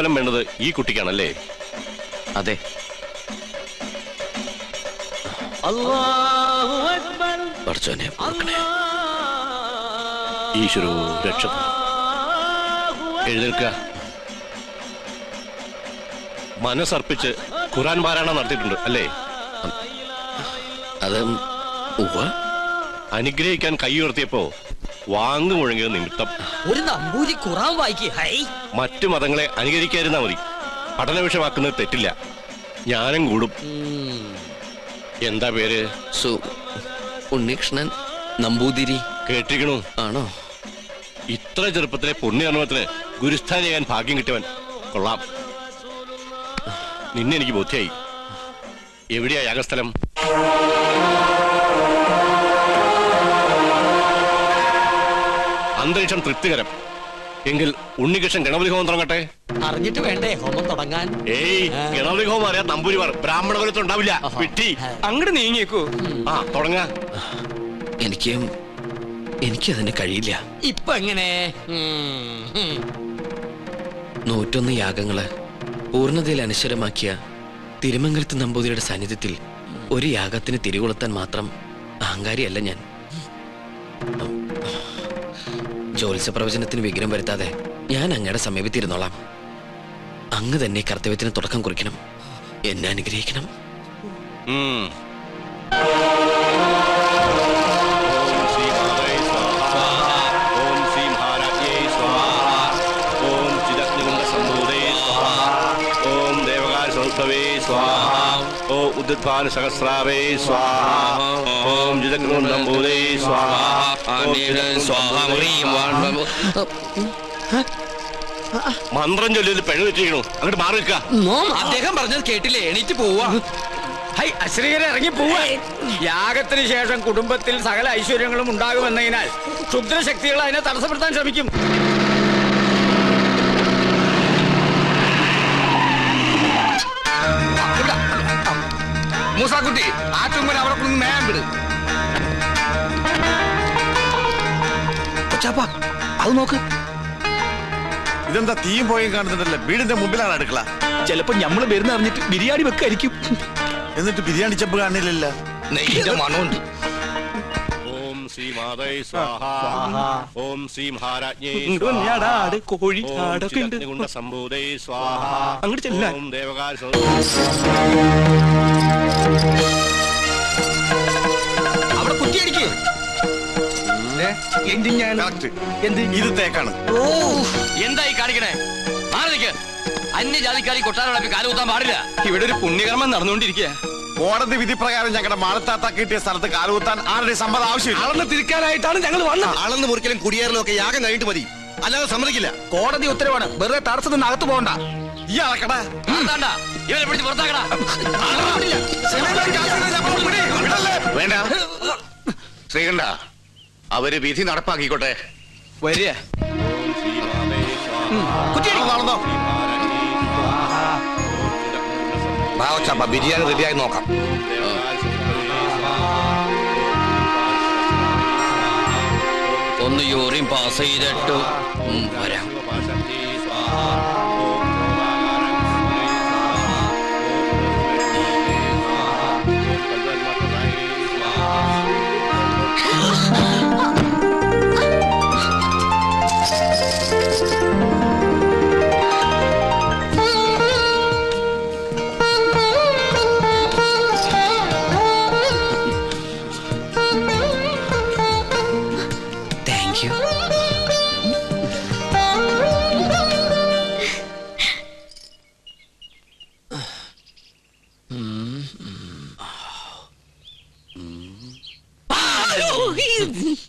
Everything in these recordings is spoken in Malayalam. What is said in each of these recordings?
യാഗഫലം വേണ്ടത് ഈ കുട്ടിക്കാണല്ലേ? അതെ. ഈശ്വരോ രക്ഷ. എഴുന്നേൽക്ക. മനസ്സർപ്പിച്ച് ഖുർആൻ പാരായണം നടത്തിയിട്ടുണ്ട് അല്ലേ? അത് അനുഗ്രഹിക്കാൻ കൈ ഉയർത്തിയപ്പോ വാങ്ങു മുഴങ്ങിയത് നിമിത്തം ഒരു നമ്പൂരി ഖുർആൻ വായിക്കുക. മറ്റു മതങ്ങളെ അനുകരിക്കാതിരുന്നാ മതി. പഠന വിഷയമാക്കുന്നത് തെറ്റില്ല. ജ്ഞാനം കൂടും. എന്താ പേര്? ഉണ്ണികൃഷ്ണൻ നമ്പൂതിരി. കേട്ടിരിക്കണു? ആണോ? ഇത്ര ചെറുപ്പത്തിലെ പുണ്യകർമ്മത്തിന് ഗുരുസ്ഥാനം ചെയ്യാൻ ഭാഗ്യം കിട്ടിയവൻ. കൊള്ളാം. നിന്നെ എനിക്ക് ബോധ്യായി. എവിടെയാ യാഗസ്ഥലം? അന്തരീക്ഷം തൃപ്തികരം. എങ്കിൽ ഉണ്ണികൃഷ്ണൻ ഗണപതി ഹോമം തുടങ്ങട്ടെ. അറിഞ്ഞിട്ട് വേണ്ടേ ഹോമം തുടങ്ങാൻ? ഏയ്, ഗണപതി ഹോമം അറിയാം നമ്പൂരിമാർ ബ്രാഹ്മണ കുലത്തിൽ ഉണ്ടാവില്ല. വിട്ടി അങ്ങോട്ട് നീങ്ങിയേക്കൂ. ആ തുടങ്ങ. എനിക്കതിന് കഴിയില്ല. ഇപ്പൊ എങ്ങനെ? 101 യാഗങ്ങള് പൂർണ്ണതയിൽ അനശ്വരമാക്കിയ തിരുമംഗലത്ത് നമ്പൂതിരിയുടെ സാന്നിധ്യത്തിൽ ഒരു യാഗത്തിന് തിരികൊളുത്താൻ മാത്രം അഹങ്കാരിയല്ല ഞാൻ. ജ്യോത്സ്യ പ്രവചനത്തിന് വിഘ്നം വരുത്താതെ ഞാൻ അങ്ങയുടെ സമീപത്തിരുന്നോളാം. അങ്ങ് തന്നെ കർത്തവ്യത്തിന് തുടക്കം കുറിക്കണം. എന്നെ അനുഗ്രഹിക്കണം. ഉദ്ധാന സഹസ്രാവേ സ്വാഹ. ഓം ജിതഗ്നോന്നംബൂദേ സ്വാഹ. മന്ത്രം ചൊല്ലിയത് പെഴുതെറ്റിക്കണു. അങ്ങോട്ട് മാറി നിൽക്കുക. അദ്ദേഹം പറഞ്ഞത് കേട്ടില്ലേ? എണീറ്റ് പോവാ. അശ്രീകരെ ഇറങ്ങി പോവാ. യാഗത്തിന് ശേഷം കുടുംബത്തിൽ സകല ഐശ്വര്യങ്ങളും ഉണ്ടാകുമെന്നതിനാൽ ക്ഷുദ്രശക്തികൾ അതിനെ തടസ്സപ്പെടുത്താൻ ശ്രമിക്കും. മൂസാക്കുട്ടി, ആ ചുമ്മൻ അവിടെ കൊണ്ട് നേരം വിട്. അത് നോക്ക്. ഇതെന്താ തീയും പോയും കാണുന്നുണ്ടല്ലേ? വീടിന്റെ മുമ്പിലാണ് അടുക്കള. ചിലപ്പോ ഞമ്മള് വരുന്ന അറിഞ്ഞിട്ട് ബിരിയാണി വെക്കായിരിക്കും. എന്നിട്ട് ബിരിയാണി ചെമ്പ് കാണില്ലല്ലോ. നെയ്യുടെ മണമുണ്ട്. ഓം ശ്രീ മാതൈ സ്വാഹ. ഓം ശ്രീ മഹാരാജ്ഞേ കോഴി ആടൊക്കെ ഉണ്ട്. സംഭൂതൈ സ്വാഹ. അങ്ങോട്ട് ചെല്ലാൻ. ഓം ദേവകാര അവിടെ കുറ്റിയടിക്ക്. ഇത് തേക്കാണ്. എന്തായി കാണിക്കണേ? മാറിക്ക്. അന്യജാതിക്കാരി കൊട്ടാരം കാലുകുത്താൻ പാടില്ല. ഇവിടെ ഒരു പുണ്യകർമ്മം നടന്നുകൊണ്ടിരിക്കുക. കോടതി വിധി പ്രകാരം ഞങ്ങളുടെ മാളത്താത്ത കിട്ടിയ സ്ഥലത്ത് കാലുകുത്താൻ ആരുടെ സമ്മതം ആവശ്യമില്ല. അളന്ന് തിരിക്കാനായിട്ടാണ് ഞങ്ങൾ വന്നത്. അളന്ന് മുറിക്കലും കുടിയേറലും ഒക്കെ യാഗം കഴിഞ്ഞിട്ട് മതി, അല്ലാതെ സമ്മതിക്കില്ല. കോടതി ഉത്തരവാണ്. വെറുതെ തടസ്സത്തിൽ നിന്ന് അകത്ത് പോകണ്ട. ഈ അളക്കടാ. ഇവരെ പിടിച്ച് പുറത്താക്കടാ. വേണ്ട ശ്രീകണ്ഠ, അവര് വിധി നടപ്പാക്കിക്കോട്ടെ. വരിക. ബിരിയാണി റെഡിയായി നോക്കാം. ഒന്ന് യൂറിൻ പാസ് ചെയ്തിട്ട് വരാം.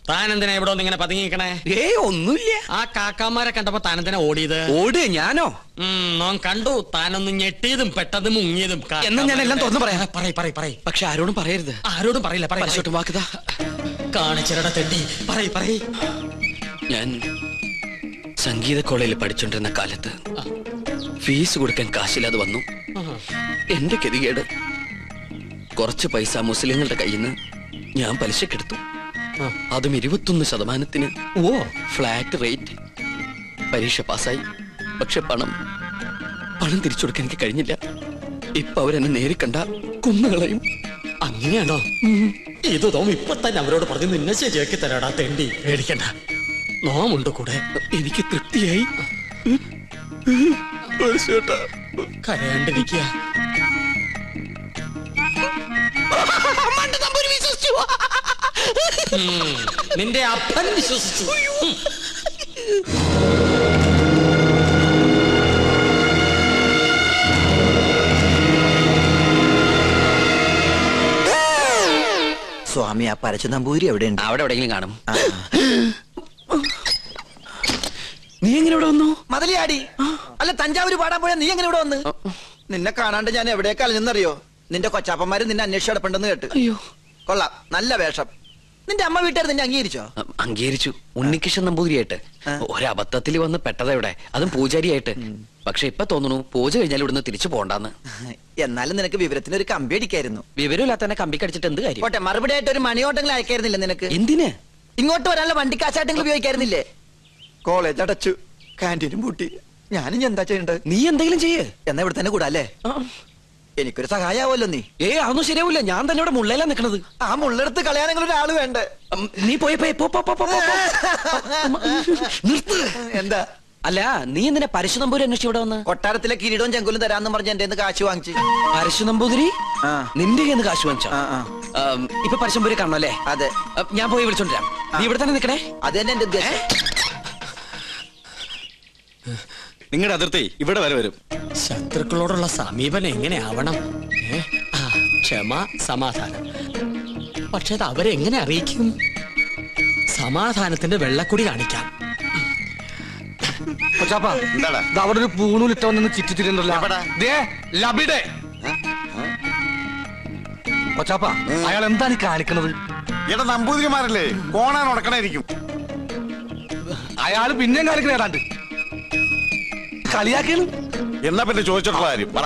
താനെന്തിനാ ഇവിടെ ഒന്ന് ഇങ്ങനെ പതുങ്ങിക്കണേ? ഒന്നുമില്ല. ആ കാക്കാമാരെ കണ്ടപ്പോ താനെന്തിനാ ഓടിയത്? ഓട് ഞാനോ? നോൻ കണ്ടു. താനൊന്ന് ഞെട്ടിയതും പെട്ടതും മുങ്ങിയതും. എന്നാ ഞാൻ എല്ലാം തുറന്നു പറയാം. പറയ്. പക്ഷെ ആരോടും പറയരുത്. ആരോടും പറയില്ല. വാക്കുതാ കാണിച്ചിരട തെറ്റി. പറയ്. ഞാൻ സംഗീത കോളേജിൽ പഠിച്ചോണ്ടിരുന്ന കാലത്ത് ഫീസ് കൊടുക്കാൻ കാശില്ലാതെ വന്നു. എന്റെ ഗതികേട്. കുറച്ച് പൈസ മുസ്ലിങ്ങളുടെ കയ്യിൽ നിന്ന് ഞാൻ പലിശക്കെടുത്തു. അതും 21%. Flat rate. പരീക്ഷ പാസ്സായി. പക്ഷെ പണം പണം തിരിച്ചു കൊടുക്കാൻ എനിക്ക് കഴിഞ്ഞില്ല. ഇപ്പൊ അവരെന്നെ നേരിക്കണ്ട കുന്നുകളയും. അങ്ങനെയാണോ? ഇത് നോം ഇപ്പൊ തന്നെ അവരോട് പറഞ്ഞു നിന്നെ ശരിയാക്കി തരാടാ തെണ്ടി. പേടിക്കണ്ട, നോമുണ്ട് കൂടെ. എനിക്ക് തൃപ്തിയായി. കരയാണ്ടിരിക്കുക. നിന്റെ അപ്പൻ വിശ്വസിച്ചു. സ്വാമി, ആ പരച്ചു നമ്പൂരി എവിടെയുണ്ട്? അവിടെ എവിടെയെങ്കിലും കാണും. നീ എങ്ങനെ ഇവിടെ വന്നു? മതലിയാടി. അല്ല, തഞ്ചാവൂര് പാടാൻ പോയാ നീ എങ്ങനെ ഇവിടെ വന്ന്? നിന്നെ കാണാണ്ട് ഞാൻ എവിടേക്ക് അലഞ്ഞെന്നറിയോ? നിന്റെ കൊച്ചാപ്പന്മാര് നിന്നെ അന്വേഷിച്ച് കിടപ്പുണ്ടെന്ന് കേട്ട്. അയ്യോ, കൊള്ളാം, നല്ല വേഷം. നിന്റെ അമ്മ വീട്ടുകാർ നിന്നെ അംഗീകരിച്ചോ? അംഗീകരിച്ചു. ഉണ്ണികൃഷ്ണൻ നമ്പൂതിരിയായിട്ട്. ഒരബദ്ധത്തിൽ വന്ന് പെട്ടതെവിടെ, അതും പൂജാരിയായിട്ട്. പക്ഷെ ഇപ്പൊ തോന്നുന്നു പൂജ കഴിഞ്ഞാൽ ഇവിടുന്ന് തിരിച്ചു പോണ്ടെന്ന്. എന്നാലും നിനക്ക് വിവരത്തിന് ഒരു കമ്പി അടിക്കായിരുന്നു. വിവരമില്ലാത്ത തന്നെ കമ്പി കടിച്ചിട്ട് എന്ത് കാര്യം? പോട്ടെ, മറുപടി ആയിട്ട് ഒരു മണിയോട്ടെങ്കിലും അയക്കായിരുന്നില്ല നിനക്ക്? എന്തിന്? ഇങ്ങോട്ട് വരാനുള്ള വണ്ടിക്കാശായിട്ടെങ്കിലും ഉപയോഗിക്കായിരുന്നില്ലേ? കോളേജ് അടച്ചു, കാന്റീനും പൂട്ടി. ഞാനും എന്താ ചെയ്യണ്ടത്? നീ എന്തെങ്കിലും ചെയ്യേ. എന്നാ ഇവിടെ തന്നെ കൂടാ അല്ലേ? എനിക്കൊരു സഹായാവല്ലോ നീ. അതൊന്നും ശരിയാവില്ല. ഞാൻ തന്നെ ഇവിടെ മുള്ളയിലാ നിക്കണത്. ആ മുള്ളെടുത്ത് കളയാനെങ്കിലും ഒരാള് വേണ്ടേ? നീ പോയി നിർത്ത്. എന്താ? അല്ല, നീ എന്തിനാ പരശു നമ്പൂരി അന്വേഷിച്ച് ഇവിടെ വന്ന്? കൊട്ടാരത്തിലെ കിരീടവും ചെങ്കുലും തരാന്ന് പറഞ്ഞ എന്റെ കാശ് വാങ്ങിച്ചു. പരശു നമ്പൂതിരി നിന്റെ കയ്യിൽ നിന്ന് കാശ് വാങ്ങിച്ചോ? ഇപ്പൊ പരശുനമ്പൂരി കാണണം അല്ലേ? അതെ. ഞാൻ പോയി വിളിച്ചോണ്ടിരാം. നീ ഇവിടെ തന്നെ നിക്കണേ. അത് തന്നെ എന്റെ ഉദ്ദേശം. നിങ്ങളുടെ അതിർത്തി ഇവിടെ വരെ വരും. ശത്രുക്കളോടുള്ള സമീപനം എങ്ങനെ ആവണം? ക്ഷമ, സമാധാനം. പക്ഷെ അത് അവരെങ്ങനെ അറിയിക്കും? സമാധാനത്തിന്റെ വെള്ളക്കുടി കാണിക്കാം. എന്താടാ? അവിടെ ഒരു പൂണൂലിട്ടവന്ന് ചുറ്റിത്തിരുന്നല്ലോ. കൊച്ചാപ്പ, അയാൾ എന്താണ് ഈ കാണിക്കണത്? ഇവിടെ നമ്പൂതിരിമാരല്ലേ, കോണാൻ ഉടക്കണായിരിക്കും. അയാള് പിന്നെയും കാണിക്കണ ഏതാണ്ട് കളിയാക്കാണ്. എന്നാ പിന്നെ ചോദിച്ചിട്ടുള്ള കാര്യം പറ.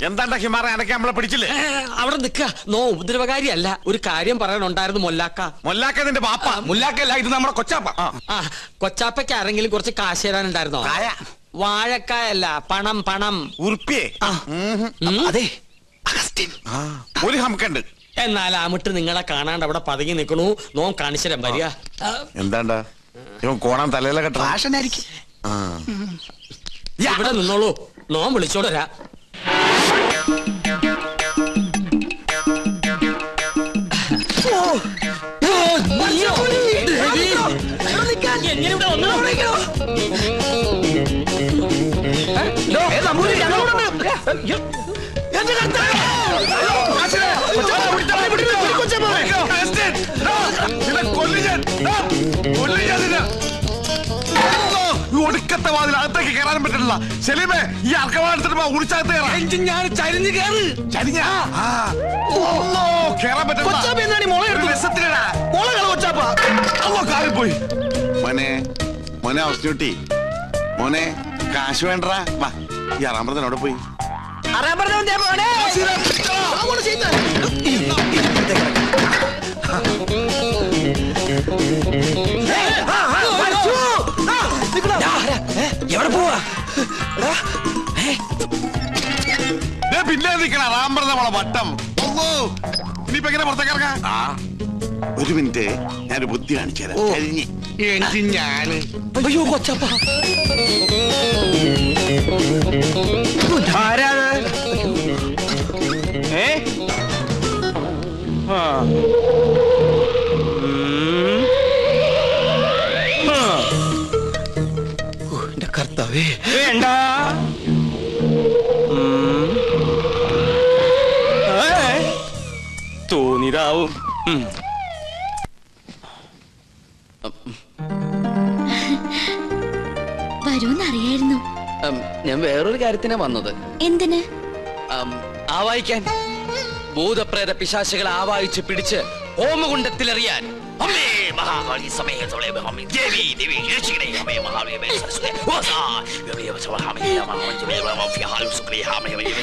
എന്താണ്ടാ ഹിമാറ, അനക്ക് നമ്മളെ പിടിച്ചില്ലേ? അവിടെ നിൽക്കുക. നോ ഉപദ്രവകാരിയല്ല. ഒരു കാര്യം പറയാനുണ്ടായിരുന്നു മൊല്ലാക്ക. മൊല്ലാക്ക നിന്റെ ബാപ്പ. മുല്ലാക്കല്ല, ഇത് നമ്മുടെ കൊച്ചാപ്പ. കൊച്ചാപ്പയ്ക്ക് ആരെങ്കിലും കുറച്ച് കാശ് തരാനുണ്ടായിരുന്നോ? വാഴക്കായല്ല, പണം. പണം ഉറുപ്പിയേ? അതെ, ഒരു ഹംക്കുണ്ട്. എന്നാൽ അമിട്ട് നിങ്ങളെ കാണാണ്ട് അവിടെ പതുങ്ങി നിൽക്കണു. നോം കാണിച്ചരം വരിക. എന്താണ്ടാ ഇവൻ കോണാൻ തലയിലെ കെട്ട? ഇവിടെ നിന്നോളൂ, നോം വിളിച്ചോടരാ. ഒടുക്കത്തെ വാതിൽ അകത്തേക്ക് കയറാനും പറ്റില്ല. സെലീമേ, ഈ അർക്കവാടത്തിന് ഉടിച്ചകത്ത് കയറാൻ പോയി. മോനെ മോനെ അവസ്ഥ മോനെ, കാശ് വേണ്ടടാ. വാ, ഈ അറാമ്പറത്തിനോടെ പോയി. എവിടെ പോവാ? പിന്നെ നിക്കണ റാമ്പറ നമ്മളെ വട്ടം. ഇനിയിപ്പോ എങ്ങനെ പുറത്തേക്ക് ഇറങ്ങാം? ഒരു മിനിറ്റ്, ഞാനൊരു ബുദ്ധി കാണിച്ചു തരാം. ഞാന് അയ്യോ കൊച്ചപ്പ, എന്റെ കർത്താവേ. വേണ്ട, തോന്നിരാവും. വരൂന്നറിയായിരുന്നു. ഞാൻ വേറൊരു കാര്യത്തിനാ വന്നത്. എന്തിന്? ആവായിക്കാൻ. ഭൂതപ്രേത പിശാചുകളെ ആവായിച്ച് പിടിച്ച് ഹോമകുണ്ടത്തിലെറിയാൻ. അമ്മേ മഹാകാളി സമേതോളെ അമ്മേ ദേവി ദേവി രക്ഷിക്കണേ. അമ്മേ മഹാകാളി സരസ്വതി വാസാ ദേവി വസവഹാമേ മഹാമഞ്ജമേ വഫിഹാലു സുക്രിഹാമേ വയവേ.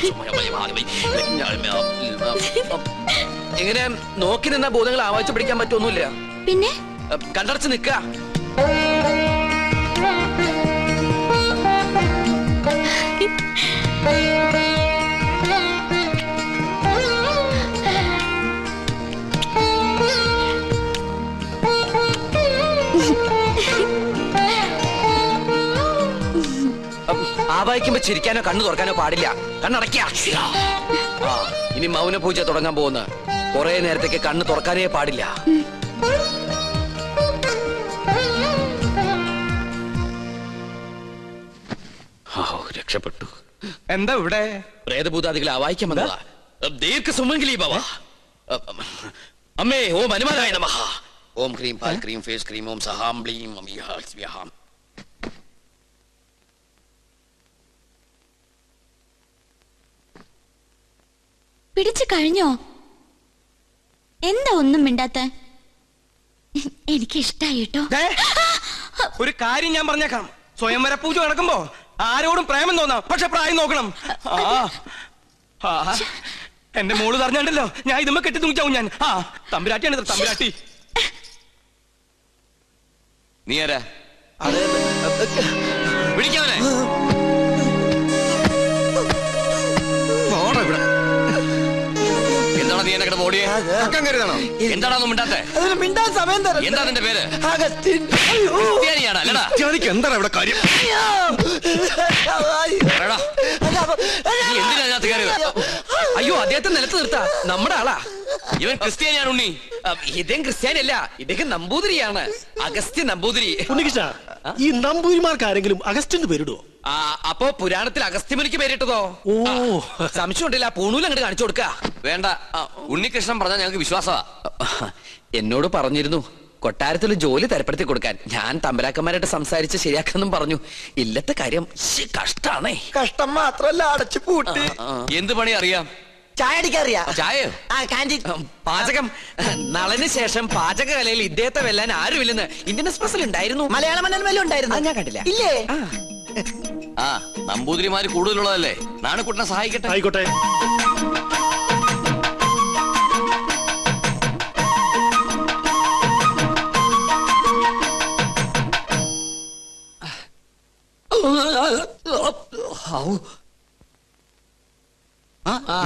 എങ്ങനെ നോക്കി നിന്ന ഭൂതങ്ങളെ ആവായിച്ച് പിടിക്കാൻ പറ്റൊന്നുമില്ല. പിന്നെ കണ്ടടച്ച് നിക്ക. ആവായിക്കുമ്പോ ചിരിക്കാനോ കണ്ണു തുറക്കാനോ പാടില്ല. കണ്ണടയ്ക്ക. ഇനി മൗനപൂജ തുടങ്ങാൻ പോകുന്ന കുറെ നേരത്തേക്ക് കണ്ണ് തുറക്കാനേ പാടില്ല. രക്ഷപ്പെട്ടു. എന്താ ഇവിടെ? പ്രേതഭൂതാദികളെ ആവായിക്കാൻ വന്നതാ. ദീർഘ സുമംഗലി ഭവ. അമ്മേ ഓം ഹനുമാനായ നമഃ. ഓം ക്രീം പാൽ ക്രീം ഫേസ് ക്രീം ഓം സഹാം ബ്ലീം സ്വാഹാം. പിടിച്ചു കഴിഞ്ഞോ? എന്താ ഒന്നും മിണ്ടാത്ത? എനിക്ക് ഇഷ്ടായി കേട്ടോ. ഒരു കാര്യം ഞാൻ പറഞ്ഞേക്കാം. സ്വയംവര പൂജ നടക്കുമ്പോ ആരോടും പ്രേമം തോന്നാം, പക്ഷെ പ്രായം നോക്കണം. എന്റെ മോള് പറഞ്ഞാണ്ടല്ലോ ഞാൻ ഇതുമ്മ കെട്ടി തൂങ്ങിച്ചാവും ഞാൻ. തമ്പുരാട്ടിയാണ് തമ്പുരാട്ടി. നീ ആരാ? വിളിക്കാവനെ. എന്താണ് നീ എന്നെ ഓടിയേ? എന്താണോ മിണ്ടാത്തെ? മിണ്ടാൻ സമയം തരാം. എന്താ നിന്റെ പേര്? അഗസ്റ്റിൻ. എന്താ ഇവിടെ കാര്യം? നീ എന്തിനാ അതിനകത്ത് കയറിയത്? അയ്യോ, അദ്ദേഹത്തെ നിലത്ത് നിർത്താ. നമ്മുടെ ആളാ. ഇവൻ ക്രിസ്ത്യാനിയാണ് ഉണ്ണി. ഇദ്ദേഹം ക്രിസ്ത്യാനിയല്ല, ഇദ്ദേഹം നമ്പൂതിരിയാണ്. അഗസ്ത്യ നമ്പൂതിരി. ഉണ്ണികൃഷ്ണ, ഈ നമ്പൂതിരിമാർക്ക് ആരെങ്കിലും അഗസ്റ്റിന് പേരിടുവോ? അപ്പോ പുരാണത്തിൽ അഗസ്ത്യമുനിക്ക് പേരിട്ടതോ? ഓ, സംശയം ഉണ്ടല്ല. പൂണൂൽ അങ്ങോട്ട് കാണിച്ചു കൊടുക്ക. വേണ്ട, ഉണ്ണികൃഷ്ണൻ പറഞ്ഞാൽ ഞങ്ങൾക്ക് വിശ്വാസമാ. എന്നോട് പറഞ്ഞിരുന്നു കൊട്ടാരത്തിൽ ജോലി തരപ്പെടുത്തി കൊടുക്കാൻ. ഞാൻ തമ്പരാക്കന്മാരായിട്ട് സംസാരിച്ച് ശരിയാക്കാന്നും പറഞ്ഞു. ഇല്ലത്തെ കാര്യം കഷ്ടാണേ. കഷ്ടം മാത്രല്ല, അടച്ചു പൂട്ടി. എന്ത് പണി അറിയാം? ചായ അടിക്കാറിയാ? ചായയോ? കാന്റീൻ പാചകം. നളന് ശേഷം പാചകകലയിൽ ഇദ്ദേഹത്തെ വെല്ലാൻ ആരുമില്ലെന്ന് ഇന്ത്യൻ എക്സ്പ്രസിൽ ഉണ്ടായിരുന്നു. മലയാള മനോരമയിലും ഉണ്ടായിരുന്നു. ഞാൻ കണ്ടില്ല. ഇല്ലേ? നമ്പൂതിരിമാര് കൂടുതലുള്ളതല്ലേ. നാണക്കുട്ടനെ സഹായിക്കട്ടെ. ആയിക്കോട്ടെ.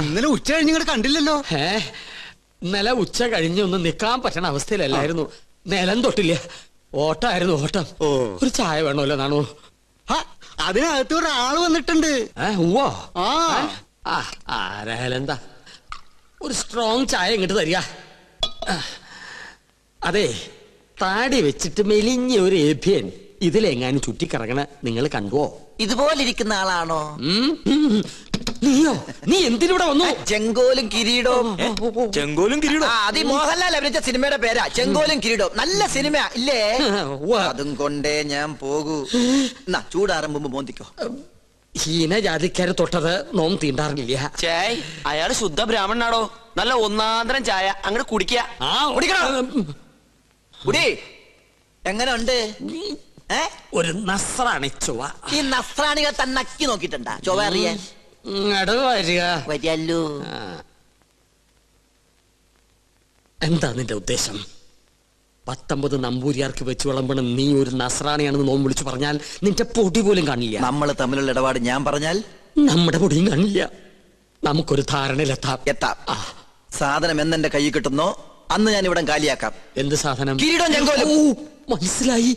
ഇന്നലെ ഉച്ച കഴിഞ്ഞ് ഇങ്ങോട്ട് കണ്ടില്ലല്ലോ. ഇന്നലെ ഉച്ച കഴിഞ്ഞ് ഒന്ന് നിക്കാൻ പറ്റണ അവസ്ഥയിലല്ലായിരുന്നു. നിലം തൊട്ടില്ല. ഓട്ടായിരുന്നു ഓട്ടം. ഒരു ചായ വേണമല്ലോ നാണു? അതിനകത്ത് ഒരാള് വന്നിട്ടുണ്ട്. ആരായാലും എന്താ, ഒരു സ്ട്രോങ് ചായ ഇങ്ങോട്ട് തരിക. അതെ, താടി വെച്ചിട്ട് മെലിഞ്ഞ ഒരു ഏഭ്യൻ ഇതിലെങ്ങാനും ചുറ്റിക്കറങ്ങണ നിങ്ങൾ കണ്ടുവോ? ഇതുപോലിരിക്കുന്ന ആളാണോ? നീയോ? നീ എന്തിനൂടെ വന്നു? ചെങ്കോലും കിരീടവും. ചെങ്കോലും കിരീടവും. അത് മോഹൻലാൽ അഭിനയിച്ച സിനിമയുടെ പേരാ, ചെങ്കോലും കിരീടവും. നല്ല സിനിമ ഇല്ലേ? അതും കൊണ്ടേ ഞാൻ പോകൂ. ചൂടാറുമ്പോ മോന്തിക്കോ. ഹീനജാതിക്കാര് തൊട്ടത് നോം തീണ്ടാറില്ല. ചേയ്, അയാള് ശുദ്ധ ബ്രാഹ്മണനാടോ. നല്ല ഒന്നാന്തരം ചായ അങ്ങോട്ട് കുടിക്കുക. എങ്ങനെ ഉണ്ട്? ഒരു നസ്രാണി ചൊവ്വ. ഈ നസ്രാണികൾ തന്നെ നക്കി നോക്കിട്ടുണ്ടാ ചൊവ്വ അറിയാൻ? വരികല്ലോ. എന്താ നിന്റെ ഉദ്ദേശം? 19 നമ്പൂരിയാർക്ക് വെച്ച് വിളമ്പണം നീ ഒരു നസ്രാണിയാണെന്ന് നോം വിളിച്ചു പറഞ്ഞാൽ നിന്റെ പൊടി പോലും കാണില്ല. നമ്മൾ തമ്മിലുള്ള ഇടപാട് ഞാൻ പറഞ്ഞാൽ നമ്മുടെ പൊടിയും കാണില്ല. നമുക്കൊരു ധാരണയിലെത്താം. സാധനം എന്നെന്റെ കൈ കിട്ടുന്നോ അന്ന് ഞാൻ ഇവിടെ കാലിയാക്കാം. എന്ത് സാധനം? കിരീടം ചെങ്കോലും. മനസ്സിലായി.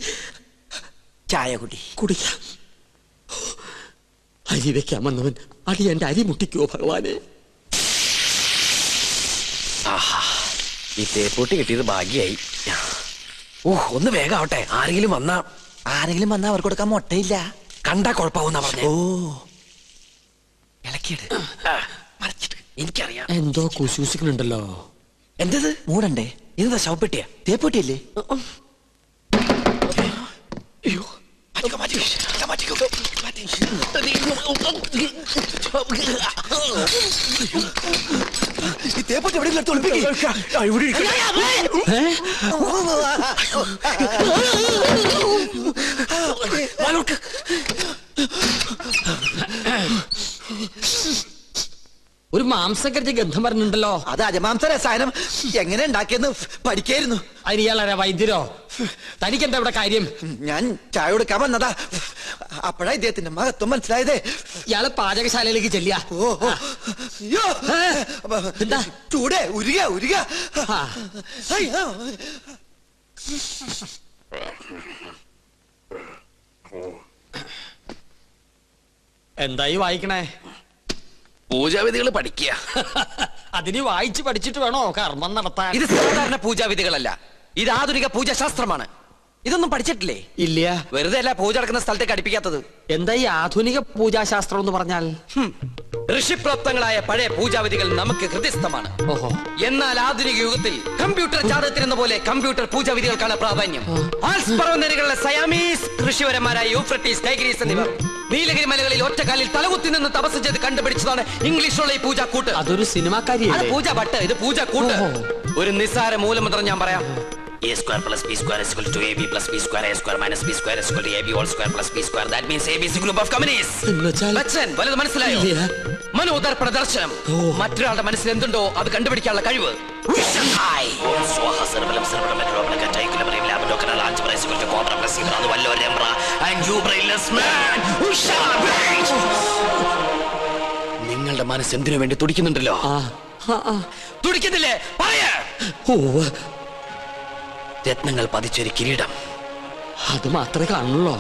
ചായ കുടിക്കാം. അരി വെക്കാമെന്നവൻ അടി എന്റെ അരി മുട്ടിക്കോ ഭഗവാനെ. ഈ തേപ്പൂട്ടി കിട്ടിയത് ഭാഗ്യായി. ഒന്ന് വേഗം ആവട്ടെ. ആരെങ്കിലും വന്നാ അവർക്ക് കൊടുക്കാൻ മുട്ടയില്ല. കണ്ടാ കുഴപ്പമാവുന്ന പറഞ്ഞ. ഇളക്കിയിട്ട് മറിച്ചിട്ട്. എനിക്കറിയാം എന്തോ കുശൂസിക്കുന്നുണ്ടല്ലോ. എന്തത്? മൂടണ്ടേ? ഇതെന്താ ശവപ്പെട്ടിയാ? തേപ്പൂട്ടിയല്ലേ? ഈ തേപ്പൂട്ടി എവിടെയെങ്കിലും ഒരു മാംസക്കരച്ച് ഗന്ധം പറഞ്ഞിട്ടുണ്ടല്ലോ. അത് അജമാംസ രസായനം എങ്ങനെ ഉണ്ടാക്കിയെന്ന് പഠിക്കായിരുന്നു. അതിന് ഇയാളാരാ? വൈദ്യരോ? തനിക്കെന്താ ഇവിടെ കാര്യം? ഞാൻ ചായ കൊടുക്കാൻ വന്നതാ. അപ്പോഴാ ഇദ്ദേഹത്തിന്റെ മഹത്വം മനസ്സിലായതേ. ഇയാള് പാചകശാലയിലേക്ക് ചെല്ലിയ. അയ്യോ, എന്താ ചൂടേ, ഉരുക ഉരുക. എന്തായി വായിക്കണേ? പൂജാവിധികൾ പഠിക്കുക. അതിന് വായിച്ച് പഠിച്ചിട്ട് വേണോ കർമ്മം നടത്താൻ? ഇത് സാധാരണ പൂജാവിധികളല്ല, ഇത് ആധുനിക പൂജാശാസ്ത്രമാണ്. ഇതൊന്നും പഠിച്ചിട്ടില്ലേ? ഇല്ല. വെറുതെ അല്ല പൂജ നടക്കുന്ന സ്ഥലത്തേക്ക് അടുപ്പിക്കാത്തത്. എന്താ ഈ ആധുനിക പൂജാശാസ്ത്രം എന്ന് പറഞ്ഞാൽ? ഋഷിപ്രോക്തങ്ങളായ പഴയ പൂജാവിധികൾ നമുക്ക് ഹൃദയസ്ഥമാണ്. ഓഹോ. എന്നാൽ ആധുനിക യുഗത്തിൽ കമ്പ്യൂട്ടർ ജാതകത്തിനെന്ന പോലെ കമ്പ്യൂട്ടർ പൂജാവിധികൾക്കാണ് പ്രാധാന്യം. ആൽസ് പർവ്വതനിരകളിലെ സയാമീസ് ഋഷിവരന്മാരായ യൂഫ്രട്ടീസ്, ടൈഗ്രീസ് എന്നിവർ നീലഗിരി മലകളിൽ ഒറ്റക്കാലിൽ തലകുത്തി നിന്ന് തപസ് ചെയ്ത് കണ്ടുപിടിച്ചതാണ് ഇംഗ്ലീഷുള്ള ഈ പൂജാക്കൂട്ട്. അതൊരു സിനിമാക്കാരിയല്ലേ? പൂജ ഭട്ട്, ഇത് പൂജാക്കൂട്ട്. ഒരു നിസ്സാര മൂലമന്ത്രം ഞാൻ പറയാം. A square plus B square is equal to AB plus B square, A square minus B square is equal to AB whole square plus B square. That means AB is a group of companies. Bachchan, വലുത് മനസ്സിലായോ? മനോദർപ്പണ ദർശനം. മറ്റൊരാളുടെ മനസ്സിൽ എന്തുണ്ടോ അത് കണ്ടുപിടിക്കാനുള്ള കഴിവ്. നിങ്ങളുടെ മനസ്സ് എന്തിനു വേണ്ടി തുടിക്കുന്നുണ്ടല്ലോ? തുടിക്കുന്നില്ലേ? പറയാ. രത്നങ്ങൾ പതിച്ചൊരു കിരീടം, അത് മാത്രമേ കാണുള്ളൂ.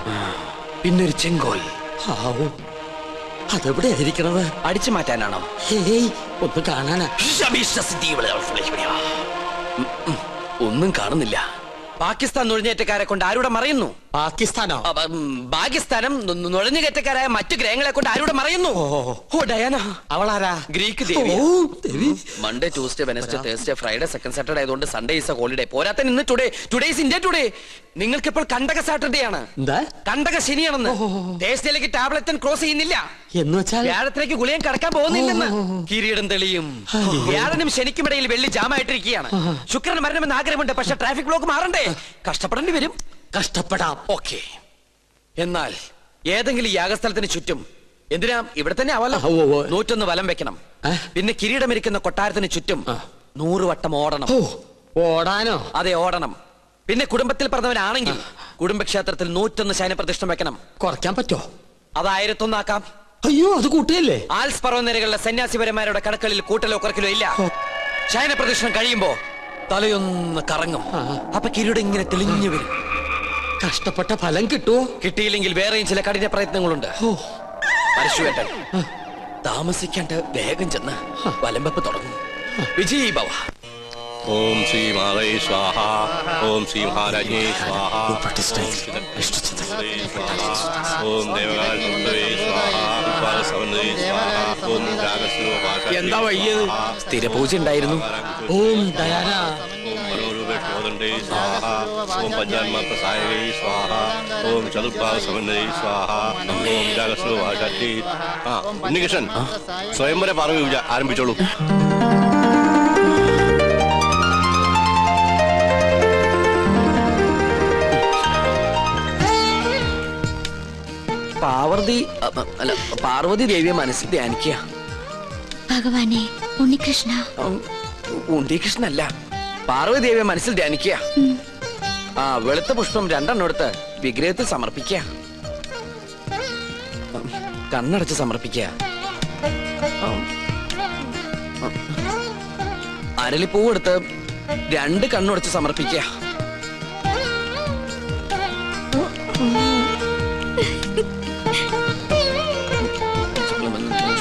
പിന്നൊരു ചെങ്കോൽ. അതെവിടെ ആയിരിക്കണത്? അടിച്ചു മാറ്റാനാണോ? ഒന്ന് കാണാനാ. ഒന്നും കാണുന്നില്ല. പാകിസ്ഥാൻ നുഴഞ്ഞേറ്റക്കാരെ കൊണ്ട് ആരുടെ മറയുന്നു? പാകിസ്ഥാനോ? പാകിസ്ഥാനം നുഴഞ്ഞുകയറ്റക്കാരായ മറ്റു ഗ്രഹങ്ങളെ കൊണ്ട് ആരുടെ മറയുന്നു? ഓ ഡയാന. അവളാരാ? ഗ്രീക്ക് ദേവി. Monday, Tuesday, Wednesday, Thursday, Friday, second Saturday ആയതുകൊണ്ട് സൺഡേ ഈസ് എ ഹോളിഡേ. പോരാത്ത ഇന്ന് ടുഡേ ഈസ് ഇന്ത്യ ടുഡേ. നിങ്ങൾക്ക് ഇപ്പോൾ കണ്ടക സാറ്റർഡേ ആണ്. കണ്ടക ശനിയാണെന്ന്. തേഴ്സ്ഡേയിലേക്ക് ടാബ്ലറ്റ് ക്രോസ് ചെയ്യുന്നില്ല എന്ന് വെച്ചാൽ വ്യാഴത്തിലേക്ക് ഗുളിയം കടക്കാൻ പോകുന്നില്ലെന്ന്. കിരീടം തെളിയും. വ്യാഴനും ശനിക്കും ഇടയിൽ വെള്ളി ജാമായിട്ടിരിക്കുകയാണ്. ശുക്രന് മരണമെന്ന് ആഗ്രഹമുണ്ട്, പക്ഷെ ട്രാഫിക് ബ്ലോക്ക് മാറണ്ടേ? കഷ്ടപ്പെടേണ്ടി വരും. കഷ്ടപ്പെടാം. ഓക്കെ. എന്നാൽ ഏതെങ്കിലും യാഗസ്ഥലത്തിന് ചുറ്റും, എന്തിനാ ഇവിടെ തന്നെ ആവല്ലോ, 101 വലം വെക്കണം. പിന്നെ കിരീടമിരിക്കുന്ന കൊട്ടാരത്തിന് ചുറ്റും 100 വട്ടം ഓടണം. ഓടാനോ? അതെ, ഓടണം. പിന്നെ കുടുംബത്തിൽ പറഞ്ഞവനാണെങ്കിൽ കുടുംബക്ഷേത്രത്തിൽ 101 ശയനപ്രതിഷ്ഠ വെക്കണം. കുറയ്ക്കാൻ പറ്റോ? അത് 1001 ആക്കാം. അയ്യോ, അത് കൂട്ടിയല്ലേ? ആൽസ് പർവ്വതനിരകളിലെ സന്യാസിപരന്മാരുടെ കടക്കളിൽ കൂട്ടലോ കുറക്കലോ ഇല്ല. ശയനപ്രതിഷ്ഠ കഴിയുമ്പോ തലയൊന്ന് കറങ്ങും. അപ്പൊ കിരീടം ഇങ്ങനെ തെളിഞ്ഞു വരും. കഷ്ടപ്പെട്ട ഫലം കിട്ടുമോ? കിട്ടിയില്ലെങ്കിൽ വേറെയും ചില കഠിന പ്രയത്നങ്ങളുണ്ട്. പരശുവേട്ടൻ താമസിക്കാണ്ട് വേഗം ചെന്ന് വലംവെപ്പ് തുടങ്ങും. വിജയ് ഭവ. ഓം ശ്രീ മാതേ സ്വാഹ. ഓം ശ്രീ മഹാരാജ്ഞേ സ്വാഹ. ഓം ദേവകാലേ സ്വാഹ. ഓം എന്താ വയ്യത്? സ്ഥിരപൂജ ഉണ്ടായിരുന്നു. ഓം ദയാന. ഓം മനോരൂപേ സ്വാഹ. ഓം പഞ്ചാന്മാത്ര സായകേ സ്വാഹ. ഓം ചതുർഭാഗ സമന്വയേ സ്വാഹ. ഓം രാഗസ്വഭാഷാറ്റി. ഉണ്ണികൃഷ്ണൻ, സ്വയംവര പാർവ്വ പൂജ ആരംഭിച്ചോളൂ. പാർവതി ദേവിയെ മനസ്സിൽ ധ്യാനിക്കുക. ഭഗവാനെ, ഉണ്ണികൃഷ്ണ. ഉണ്ണികൃഷ്ണല്ല, പാർവതി ദേവിയെ മനസ്സിൽ ധ്യാനിക്കുക. വെളുത്ത പുഷ്പം 2 എടുത്ത് വിഗ്രഹത്തിൽ സമർപ്പിക്കുക. കണ്ണടച്ച് സമർപ്പിക്കുക. അരളിപ്പൂവെടുത്ത് 2 കണ്ണുടച്ച് സമർപ്പിക്കുക.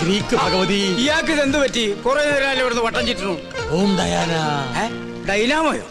ഗ്രീക്ക് ഭഗവതി. ഇയാൾക്ക് ഇത് എന്ത് പറ്റി? കുറെ നേരം ഇവിടുന്ന് വട്ടം ചുറ്റുന്നു. ഓം ദയാന. ഡൈനാമോയോ?